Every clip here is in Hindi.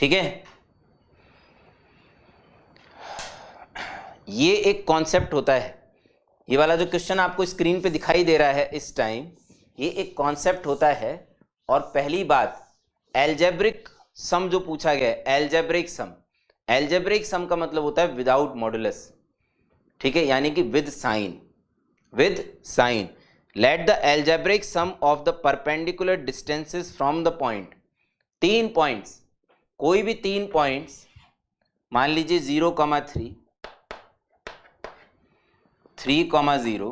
ठीक है, ये एक कॉन्सेप्ट होता है। ये वाला जो क्वेश्चन आपको स्क्रीन पे दिखाई दे रहा है इस टाइम, ये एक कॉन्सेप्ट होता है। और पहली बात, एल्जेब्रिक सम जो पूछा गया है, एल्जेब्रिक सम, एल्जेब्रिक सम का मतलब होता है विदाउट मॉडुलस, ठीक है, यानी कि with sign, with sign. Let the algebraic sum of the perpendicular distances from the point, 3 points, कोई भी 3 पॉइंट्स, मान लीजिए 0,3, 3,0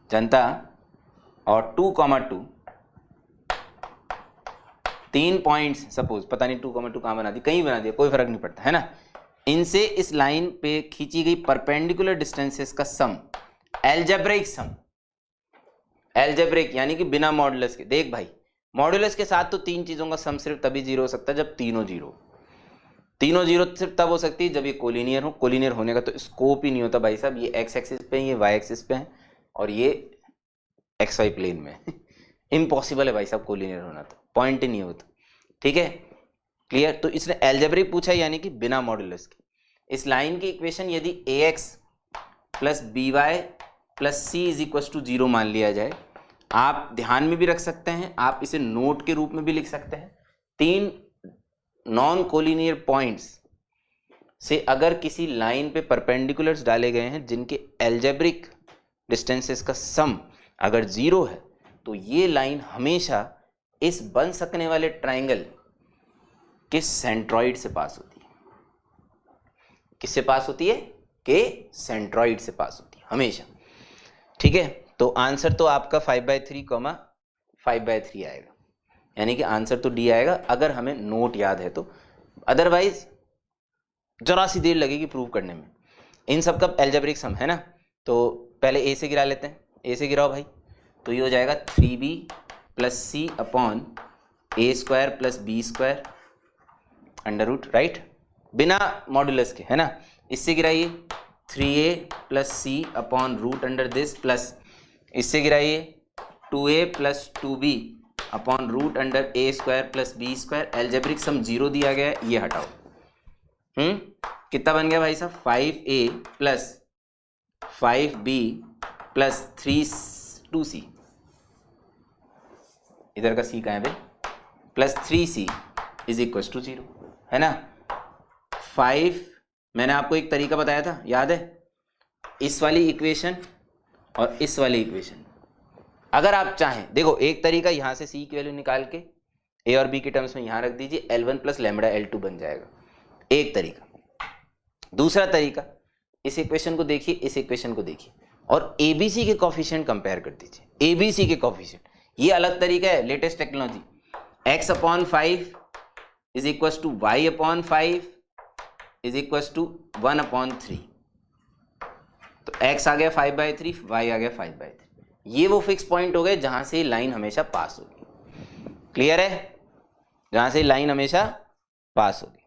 जनता और 2,2, 3 पॉइंट्स सपोज, पता नहीं 2,2 कहाँ बना दी, कहीं बना दिया, कोई फर्क नहीं पड़ता है ना। इनसे इस लाइन पे खींची गई परपेंडिकुलर डिस्टेंसेस का सम, एल्जेब्रिक सम, एल्जेब्रिक यानी कि बिना मॉडुलस के। देख भाई, मॉडुलस के साथ तो 3 चीजों का सम सिर्फ तभी 0 हो सकता है जब तीनों 0, तीनों 0 सिर्फ तब हो सकती है जब ये कोलिनियर हो। कोलिनियर होने का तो स्कोप ही नहीं होता भाई साहब, ये एक्स एक्सिस पे है, ये वाई एक्सिस पे है और ये एक्स वाई प्लेन में इम्पॉसिबल है भाई साहब कोलिनियर होना, तो पॉइंट ही नहीं होता, ठीक है, क्लियर। तो इसने एल्जेब्रिक पूछा यानी कि बिना मॉडुलस के। इस लाइन की इक्वेशन यदि ax plus b y plus c is equal to 0 मान लिया जाए, आप ध्यान में भी रख सकते हैं, आप इसे नोट के रूप में भी लिख सकते हैं। 3 नॉन कोलिनियर पॉइंट्स से अगर किसी लाइन पे परपेंडिकुलर्स डाले गए हैं जिनके एल्जेब्रिक डिस्टेंसेस का सम अगर 0 है, तो ये लाइन हमेशा इस बन सकने वाले ट्राइंगल के सेंट्रॉइड से पास होती है। किससे पास होती है? के सेंट्रॉइड से पास होती है हमेशा, ठीक है। तो आंसर तो आपका 5/3, 5/3 आएगा, यानी कि आंसर तो डी आएगा अगर हमें नोट याद है तो, अदरवाइज जरा सी देर लगेगी प्रूव करने में। इन सब का एल्जेब्रिक सम है ना, तो पहले ए से गिरा लेते हैं, ए से गिराओ भाई, तो ये हो जाएगा 3b plus C upon A square plus B square under root, right, बिना मॉडुलस के, है ना। इससे गिराइए 3a plus C upon root under this plus, इससे गिराइए 2a plus 2b upon root under A square plus B square. Algebraic sum 0 दिया गया है, ये हटाओ, कितना बन गया भाई साहब? 5a plus 5b plus 2c, इधर का c कहाँ है भाई, plus 3c is equal to 0, है ना। 5, मैंने आपको एक तरीका बताया था, याद है, इस वाली इक्वेशन और इस वाली इक्वेशन। अगर आप चाहें, देखो एक तरीका यहाँ से c की वैल्यू निकाल के a और b के टर्म्स में यहाँ रख दीजिए, L1 प्लस लैम्बडा L2 बन जाएगा, एक तरीका। दूसरा तरीका, इस इक्वेशन को देखिए, इस इक्वेशन को देखिए और ABC के कोफिशिएंट कंपेयर कर दीजिए, ABC के कोफिशिएंट। ये अलग तरीका है, latest technology. x upon 5 is equal to y upon 5 is equal to 1 upon 3, तो x आ गया 5/3, y आ गया 5/3। ये वो फिक्स पॉइंट हो गए जहां से लाइन हमेशा पास होगी, क्लियर है, जहां से लाइन हमेशा पास होगी।